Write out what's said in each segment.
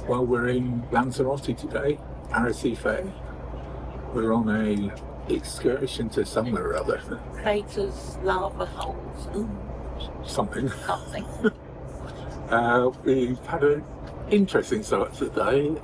Well, we're in Lanzarote today, Arecife. We're on a excursion to somewhere or other. Craters, lava holes, Something. something. We've had an interesting start today.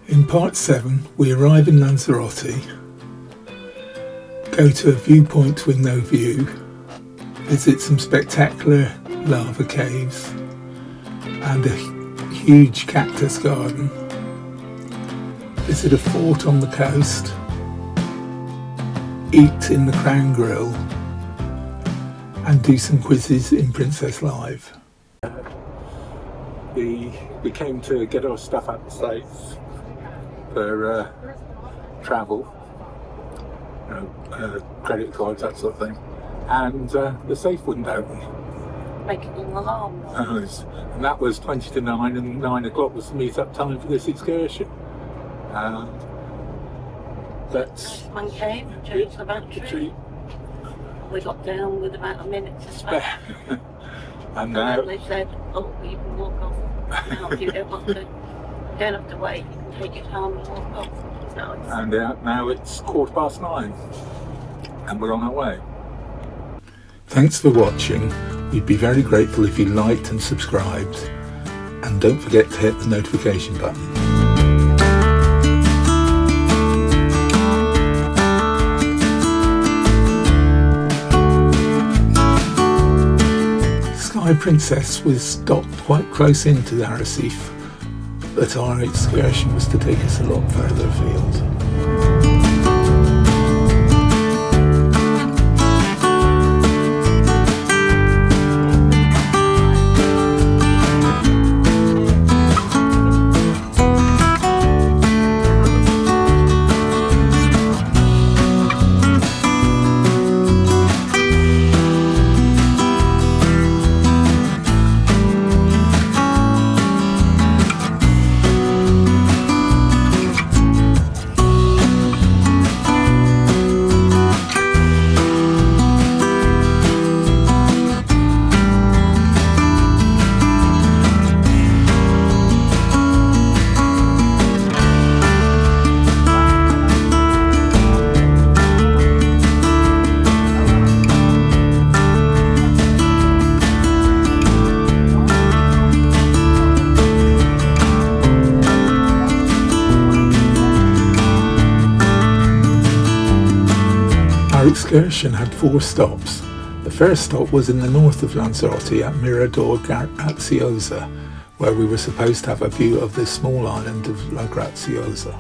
In part 7, we arrive in Lanzarote, go to a viewpoint with no view, visit some spectacular lava caves and a huge cactus garden, visit a fort on the coast, eat in the Crown Grill and do some quizzes in Princess Live. We came to get our stuff out the States for travel, credit cards, that sort of thing, and the safe wouldn't open. Making an alarm. And that was 20 to 9, and 9 o'clock was the meet-up time for this excursion. But One came, changed the battery. We got down with about a minute to spare. And now now they said, "Oh, you can walk off now if you don't want to. You don't have to wait. You can take it home and walk off." And now it's 9:15, and we're on our way. Thanks for watching. We'd be very grateful if you liked and subscribed, and don't forget to hit the notification button. Sky Princess was stopped quite close into the Arecife, but our excursion was to take us a lot further afield. Our excursion had 4 stops. The first stop was in the north of Lanzarote at Mirador Graciosa, where we were supposed to have a view of the small island of La Graciosa.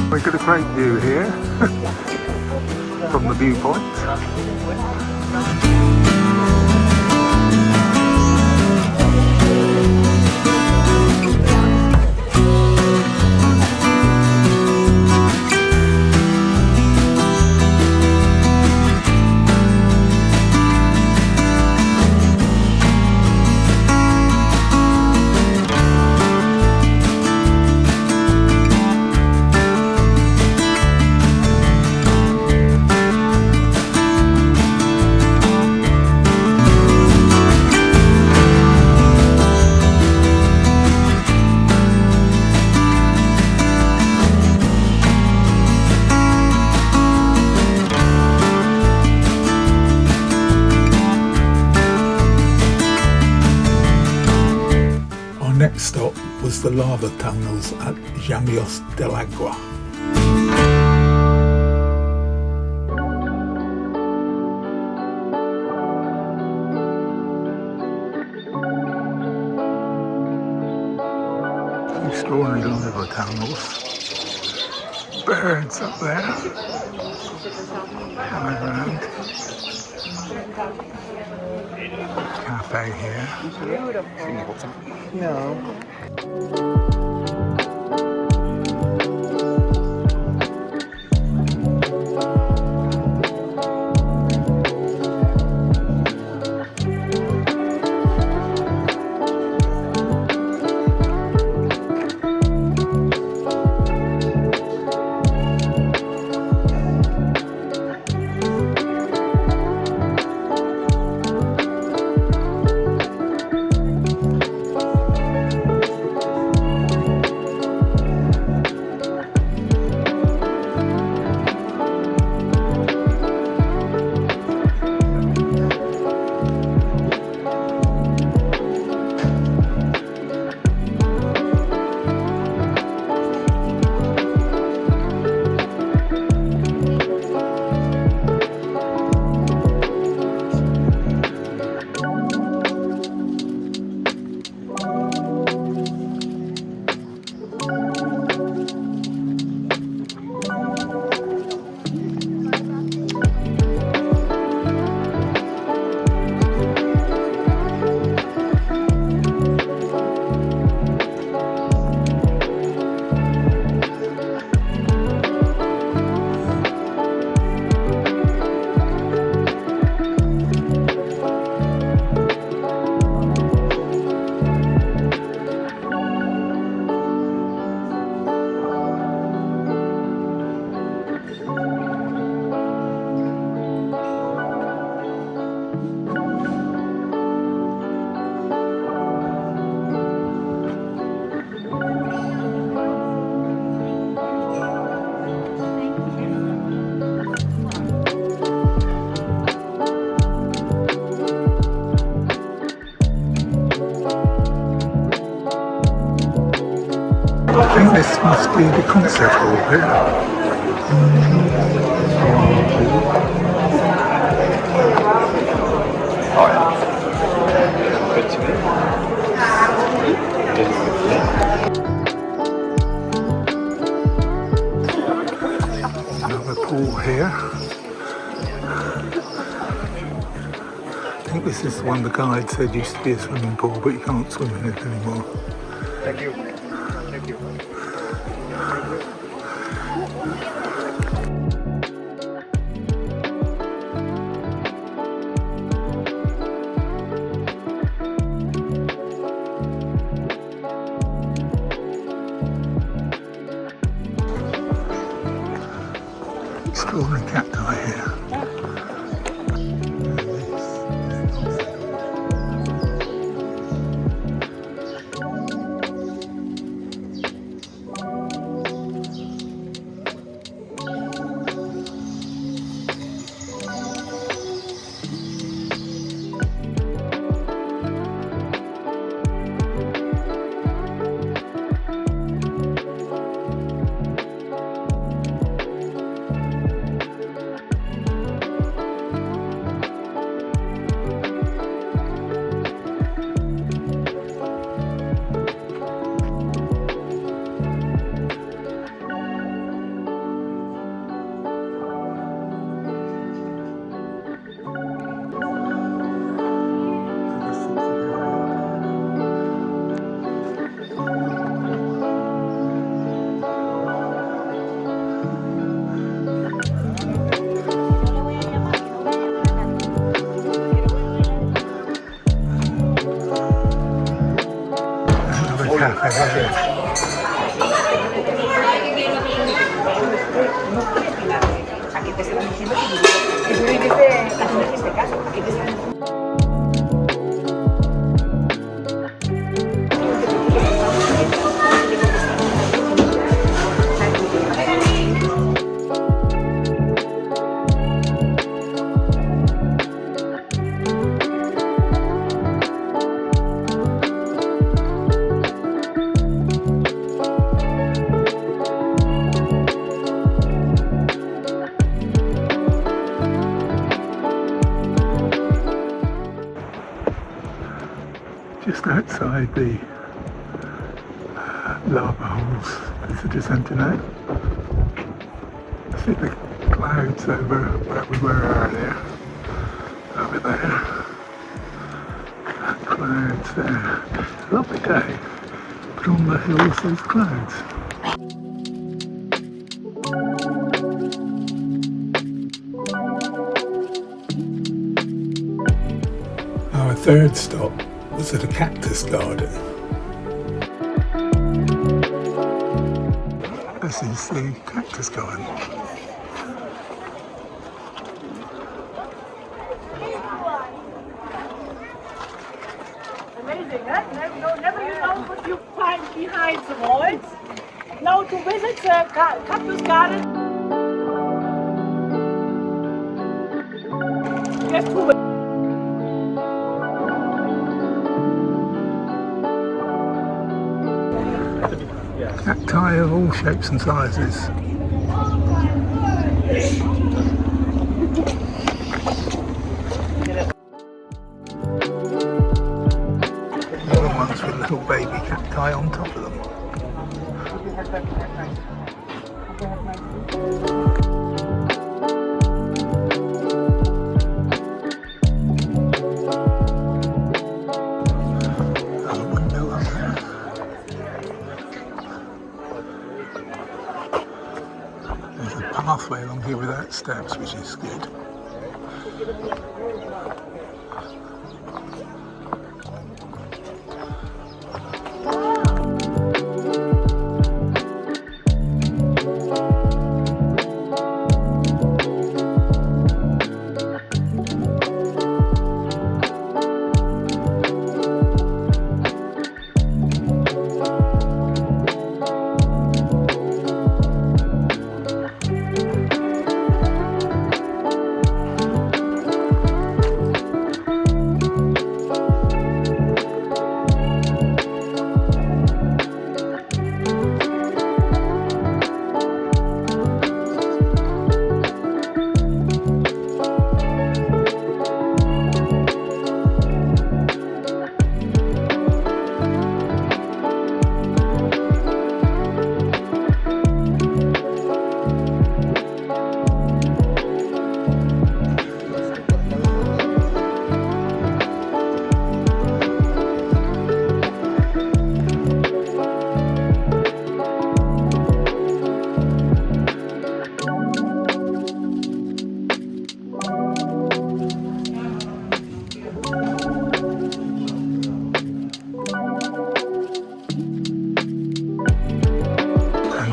We've got a great view here from the viewpoint. Next stop was the lava tunnels at Jameos del Agua. Extraordinary live animals. Birds up there. Flying around. Cafe here. No. I think this must be the concert hall here. Another pool here. I think this is the one the guide said used to be a swimming pool, but you can't swim in it anymore. Thank you. Thank you. Extraordinary cacti here. Cafe here. Aquí te están diciendo que es muy difícil en este caso. Aquí te están just outside the lava holes as a descent now. See the clouds over where we were earlier. Over there. Clouds there. Lovely day. But on the hills there's clouds. Our third stop was at a cactus garden. This is the Cactus Garden. Amazing, huh? Never you know what you find behind the walls. Now to visit the Cactus Garden. You have to Cacti of all shapes and sizes. Little ones with little baby cacti on top of them. Pathway along here without steps, which is good.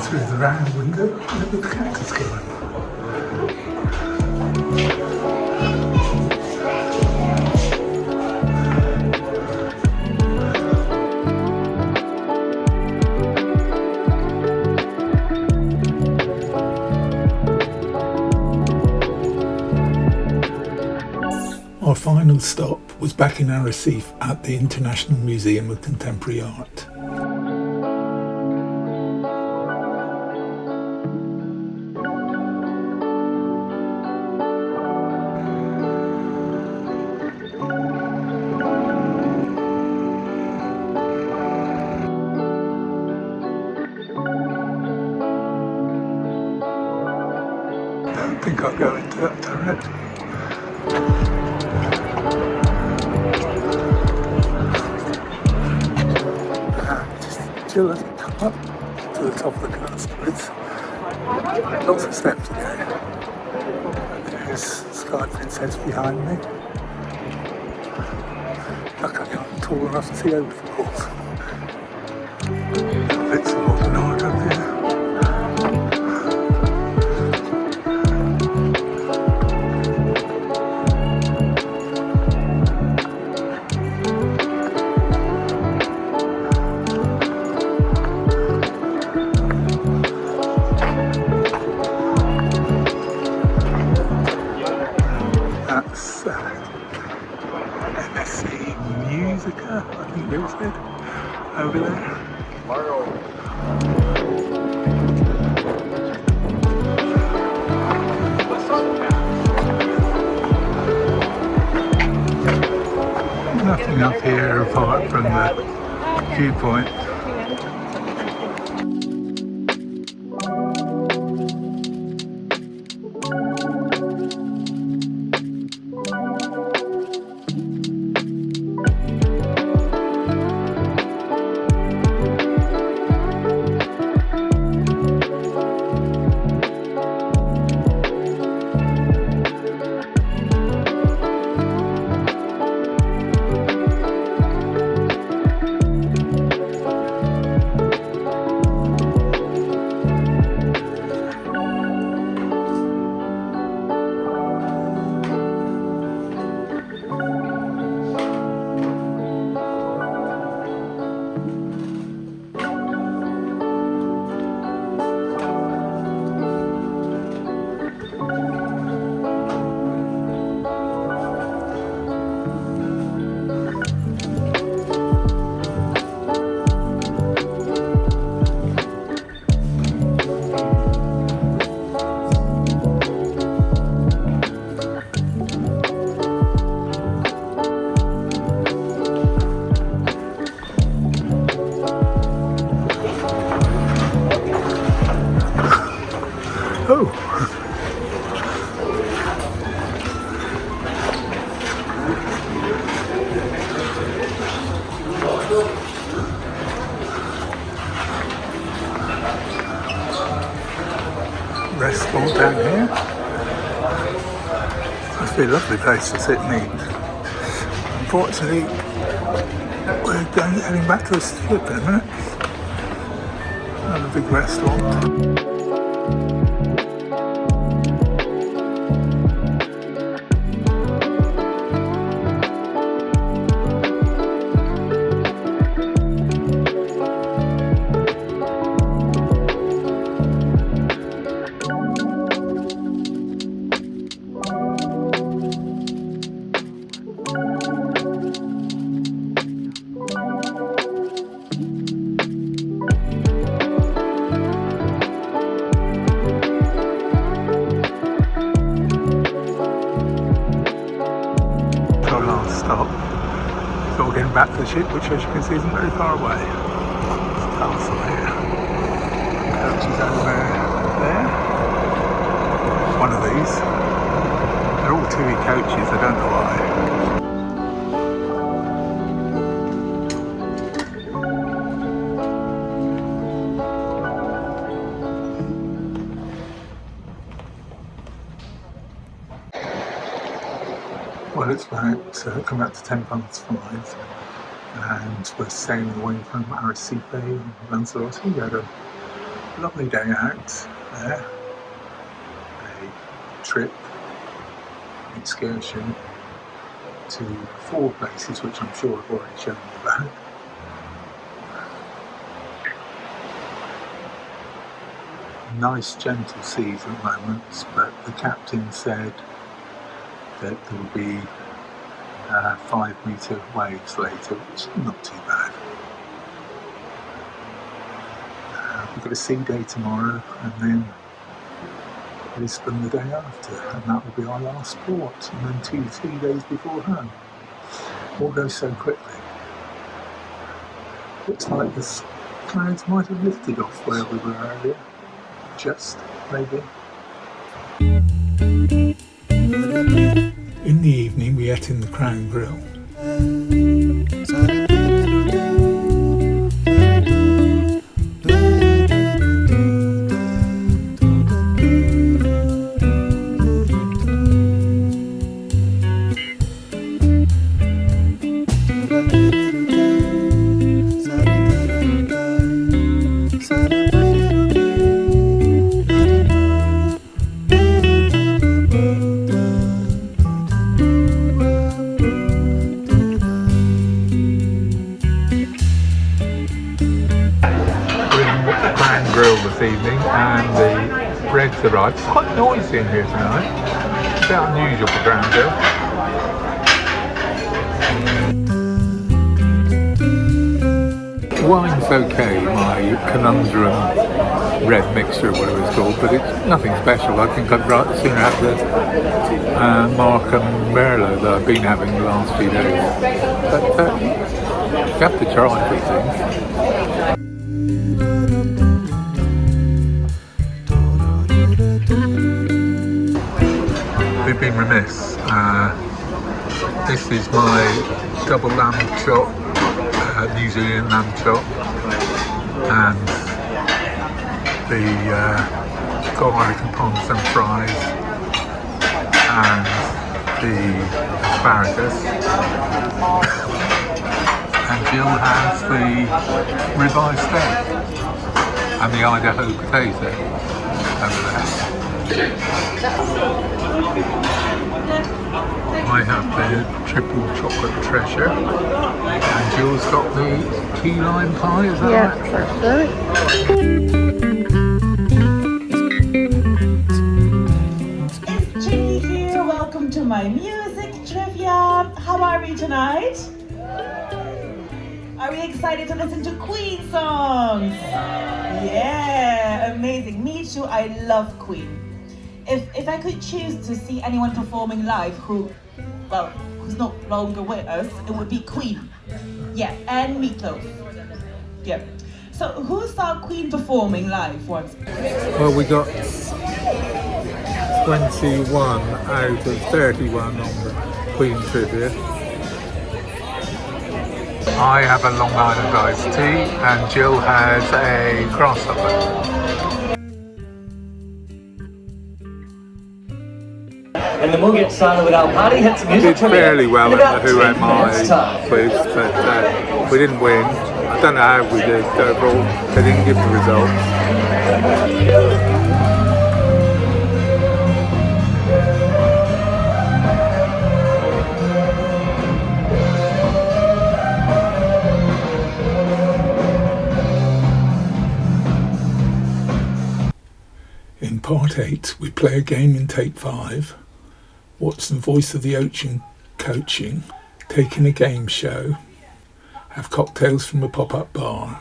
Through the round window, look at the cactus garden. Our final stop was back in Arecife at the International Museum of Contemporary Art. I think I'll go into that direction. Still hasn't come up to the top of the castle. It's lots of steps to go. And there's Sky Princess behind me. Luckily I'm tall enough to see over the walls. Bits of modern art up here. I think it was it over there. Nothing up here apart from the viewpoint. Oh! Restaurant down here. Must be a lovely place to sit and eat. Unfortunately, we're heading back to the ship in a minute. Another big restaurant. Stop. So we're getting back to the ship, which as you can see isn't very far away. There's a castle here. Coaches over there. One of these. They're all TUI coaches, I don't know why. Well, it's about come out to 10 past 5 and we're sailing away from Arecife and Lanzarote. We had a lovely day out there, a trip, excursion to 4 places which I'm sure I've already shown you about. Nice gentle seas at the moment, but the captain said that there will be 5-metre waves later, which is not too bad. We've got a sea day tomorrow and then Lisbon the day after, and that will be our last port, and then 2-3 days before home. All goes so quickly. Looks like the clouds might have lifted off where we were earlier. Just maybe. In the evening we ate in the Crown Grill. Grill this evening and the bread's arrived. It's quite noisy in here tonight. It's a bit unusual for Ground Grill. Wine's okay, my conundrum red mixture, whatever it's called, but it's nothing special. I think I'd rather sooner have the Markham Merlot that I've been having the last few days. But you have to try these things. We've been remiss. This is my double lamb chop, New Zealand lamb chop, and the garlic and parmesan fries, and the asparagus. And Jill has the ribeye steak and the Idaho potato over there. I have the triple chocolate treasure, and Jill's got the key lime pie, is that right? Yeah, that's right. It's Ginny here. Welcome to my music trivia. How are we tonight? Are we excited to listen to Queen songs? Yeah, amazing. Me too. I love Queen. If I could choose to see anyone performing live who's no longer with us, it would be Queen. Yeah, and Meatloaf. Yeah. So who saw Queen performing live once? Well, we got 21 out of 31 on the Queen trivia. I have a Long Island iced tea and Jill has a grasshopper. And then we'll get started with our party. Had some music. Did fairly well in in the Who Am minutes' I time. quiz, but we didn't win. I don't know how we did overall. They didn't give the results. In part 8, we play a game in take 5, watch some Voice of the Ocean coaching, take in a game show, have cocktails from a pop-up bar.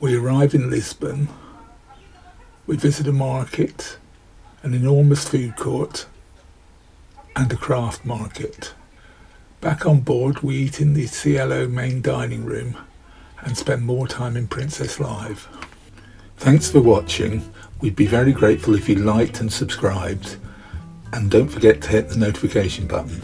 We arrive in Lisbon, we visit a market, an enormous food court and a craft market. Back on board we eat in the Cielo main dining room and spend more time in Princess Live. Thanks for watching. We'd be very grateful if you liked and subscribed, and don't forget to hit the notification button.